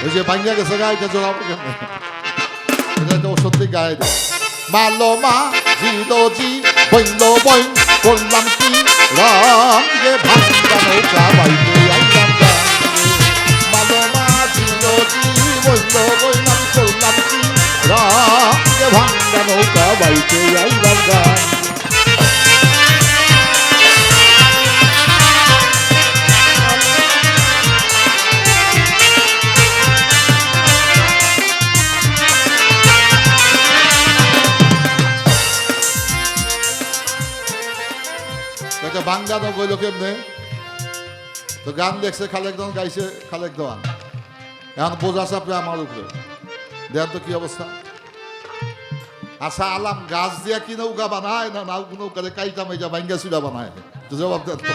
ওই যে ভাঙ্গা গেছে গাইতে জোড়াবো কেন? এটা তো সত্যি গায়ে দেয়। মালো মা জিলো জি বইলো বইন করলাম কি রঙে ভাঙ্গা নৌকা বাইতে আইলাম গায়ে। মালো মা জিলো জি বইলো বইন আমি করলাম কি রঙে ভাঙ্গা নৌকা বাইতে আইলাম গায়ে। বাংলা তো কইল কেমনে? তো গান দেখছে খালেক দেওয়ান, গাইছে খালেক দেওয়ান, এখন বোঝা চাপড়ে আমার উপরে। দেন তো কি অবস্থা। আচ্ছা আলাম গাছ দিয়া কি নৌকা বানায় না নৌকারে কাইটা মাইটা ভাঙ্গা চুলা বানায়? তো জবাব দেন তো।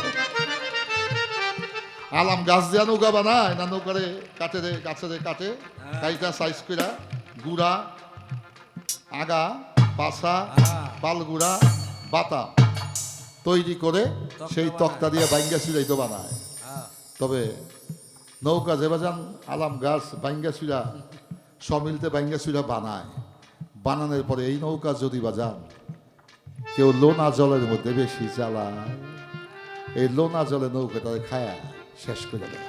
আলাম গাছ দিয়া নৌকা বানায় না নৌকারে কাটে রে গাছেরে কাটে কাইটা সাইজ কইরা গুড়া আগা পাছা পালগুড়া বাতা তৈরি করে সেই তক্তা দিয়ে বাইঙ্গা চুলাই তো বানায়। তবে নৌকা যে বাজান আলাম গাছ বাইঙ্গা চুলা সমিলতে বাইঙ্গা চুলা বানায়, বানানোর পরে এই নৌকা যদি বাজান কেউ লোনা জলের মধ্যে বেশি চালায়, এই লোনা জলে নৌকাটা খায়া শেষ করে দেয়।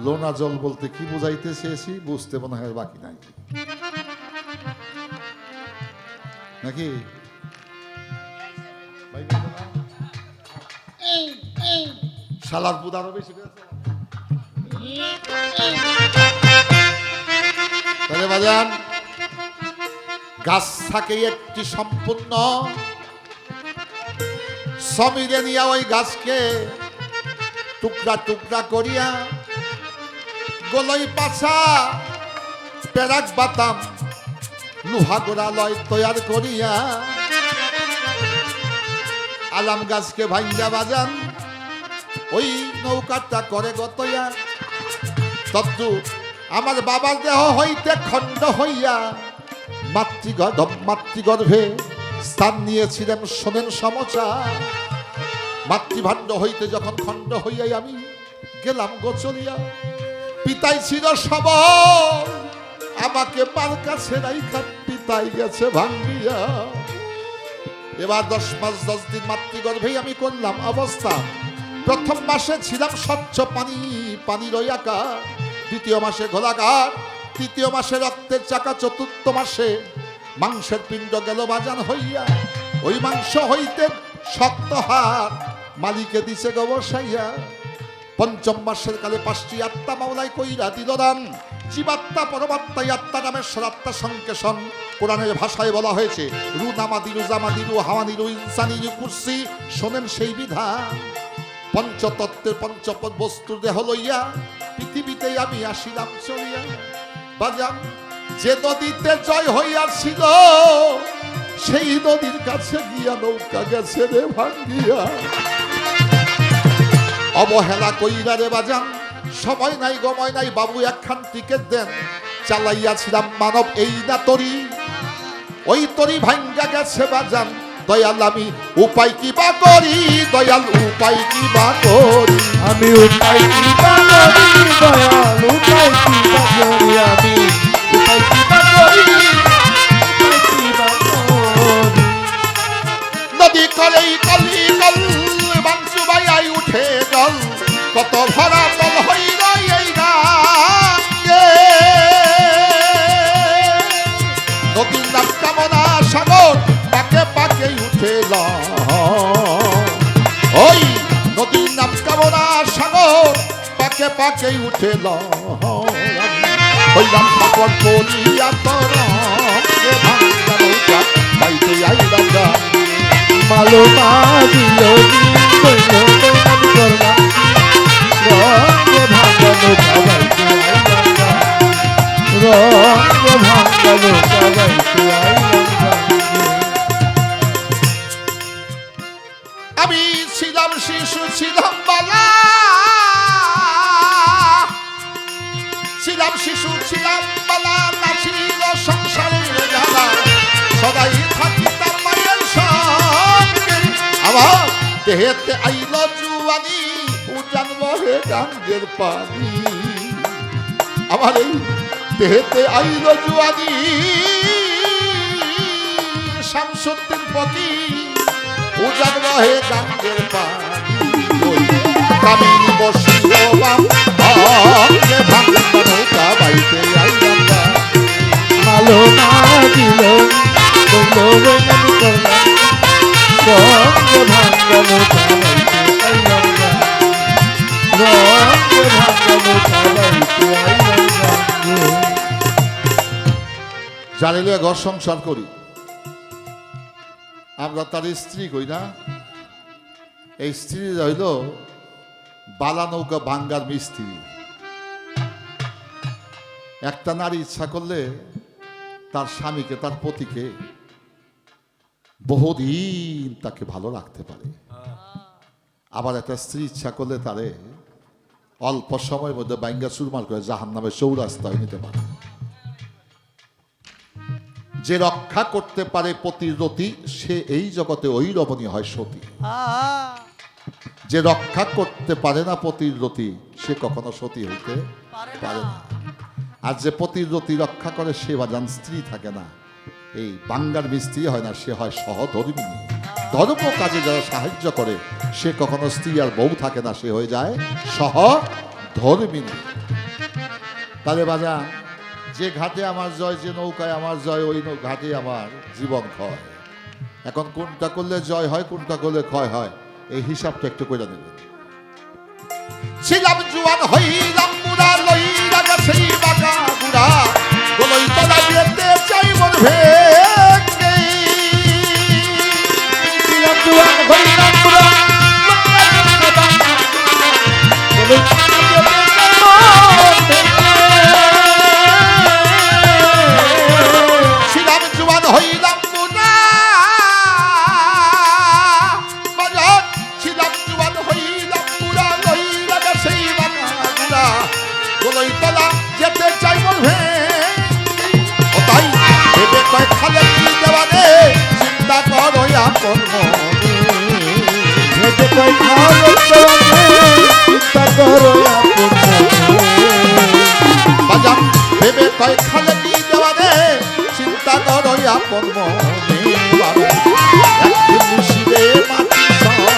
লোনা জল বলতে কি বুঝাইতে চেয়েছি বুঝতে মনে হয় বাকি নাই নাকি? শালার বুধ আরো বেশি তাহলে বাজান গাছ থাকে একটি সম্পূর্ণ সমিরে নিয়া ওই গাছকে টুকরা টুকরা করিয়া গলই পাছা পেরাক বাতাম লোহা গোড়া লয় তৈয়ার করিয়া আলাম গাছকে ভাঙ্গা বাজান ওই নৌকাটা করে গতয়া তদ্দু আমার বাবার দেহ হইতে খণ্ড হইয়া মাতৃগর্ভে স্থান নিয়েছিলেন শোনেন সমাচার। মাতৃভাণ্ড হইতে যখন খণ্ড হইয়াই আমি গেলাম গোচলিয়া, পিতাই ছিল সবল আমাকে মার কাছে রাইখা পিতাই গেছে ভাঙ্গিয়া। এবার 10 মাস 10 দিন মাতৃগর্ভেই আমি করলাম অবস্থা। প্রথম মাসে ছিলাম স্বচ্ছ পানি পানির আকার, দ্বিতীয় মাসে ঘোলাঘাট, তৃতীয় মাসে রক্তের চাকা, চতুর্থ মাসে মাংসের পিণ্ড গেল বাজান হইয়া। ওই মাংস হইতে শক্ত হার মালিকে দিছে গবসাইয়া। পঞ্চম মাসের কালে 5টি আত্মা মাওলাই কইরা দিল দান। জীবাত্মা পরমাত্মা আত্মা নামেশ্বর আত্মা সংকেশন কোরআনের ভাষায় বলা হয়েছে রু নামাদিরু জামাদিরু হাওয়ানিরু ইনসানিরু কুরসি। শোনেন সেই বিধান। পঞ্চতত্ত্বের পঞ্চপদ বস্তুর দেহ লইয়া পৃথিবীতে আমি আসিলাম চলিয়া। বাজান যে নদীতে জয় হইয়াছিল সেই নদীর কাছে গিয়া নৌকা গেছে রে ভাঙ্গিয়া। অবহেলা কইরা রে বাজান সময় নাই গময় নাই বাবু একখান টিকেট দেন। চালাইয়াছিলাম মানব এই না তরি, ওই তরি ভাঙ্গা গেছে বাজান। দয়াল আমি উপায় কি বা করি, দয়াল উপায় কি বা করি, আমি উপায় কি বা করি, দয়াল উপায় কি বা করি, আমি উপায় কি বা করি, উপায় কি বা করি। নদী কলেই কলি কল বাংশু বাইয়াই উঠে জল, কত ভরা তল হইল এই গাঙ্গে। নদীর নাম কামনা সাগর পাকে পাকে উঠে ওই নদীর নাম কামনা সাগর পাকে পাকে উঠে হইলাম সাগর বলিয়া তরঙ্গে ভাঙ্গা নৌকা বাইতে আইলাম গাঙ্গে। মালো মা দিল কইল আমি করলাম রঙে ভাঙ্গা নৌকা বাইতে আইলাম গাঙ্গে, রঙে ভাঙ্গা নৌকা বাইতে আইলাম গাঙ্গে। আমি ছিলাম শিশু ছিলাম বালা, ছিলাম শিশু ছিলাম বালা, না ছিল সংসারের জ্বালা, সদাই থাকি তার মায়ের সঙ্গে। আমার দেহেতে আইল জুয়ানি উজান বহে গাঙ্গের পানি। আমার এই দেহেতে আইল জুয়ানি শামসুদ্দিন ফকির উজান রহে গাঙ্গের পানি ওই কামিনী বসিল বাম অঙ্গে ভাঙা নৌকা বাইতে আইলাম গা। ভালো না দিল বলল বৈনামি করলাম রঙে ভাঙানো তারাইতে আইলাম গা রঙে ভাঙানো তারাইতে আইলাম গা জানিলে ঘর সংসার করি আমরা তার স্ত্রী কই না, এই স্ত্রী হইল বালা নৌকা ভাঙ্গার মিস্ত্রি। একটা নারী ইচ্ছা করলে তার স্বামীকে তার পতিকে বহুদিন তাকে ভালো রাখতে পারে, আবার একটা স্ত্রী ইচ্ছা করলে তারে অল্প সময়ের মধ্যে ভাঙ্গা চুরমার করে জাহান্নামের চৌরাস্তায় নিতে পারে। যে রক্ষা করতে পারে পতিরতি সে এই জগতে ওই রমণী হয় সতী, যে রক্ষা করতে পারে না পতিরতি সে কখনো সতী হইতে পারে না। আর যে পতিরতি রক্ষা করে সে বাজান স্ত্রী থাকে না, এই বাঙ্গার মিস্ত্রি হয় না, সে হয় সহধর্মিনী। ধর্ম কাজে যারা সাহায্য করে সে কখনো স্ত্রী আর বউ থাকে না, সে হয়ে যায় সহধর্মিনী। তাহলে বাজান যে ঘাটে আমার জয়, যে নৌকায় আমার জয়, ওই ঘাটে আমার জীবন ক্ষয়। এখন কোনটা করলে জয় হয়, কোনটা করলে ক্ষয় হয়, এই হিসাবটা একটু করে নেবেন। ছিলাম জুয়ান হইলাম বুড়া, লইলা গেছে বাঁকা বুড়া, গলই তলা যেতে চাই মন ভেঙে। ছিলাম জুয়ান হইলাম বুড়া, ছিলাম জুয়ান হইলাম বুড়া, বাজান ছিলাম জুয়ান হইলাম বুড়া, লইলা গেছে বাঁকা বুড়া, গলই তলা যেতে চাই মন ভেঙে। ও তাই ভেবে কয় খালে কি দেওয়ানে, চিন্তা করো আপন মনে। ভেবে কয় খালে চিন্তা করো আপন বাজান ভেবে কয় খালে কি দেওয়ানে, চিন্তা করো আপন মনে। একদিন মুশিবে মাটি সঙ্গে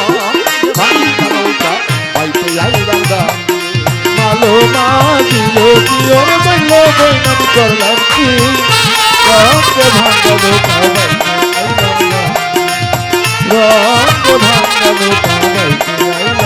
ভাঙা নৌকা বাইতে আইলাম গা। ভালো না দিল কি ওর বলল বৈনামি করলাম কি রঙে ভাঙানো তারাইতে আইলাম গা রঙে ভাঙানো তারাইতে আইলাম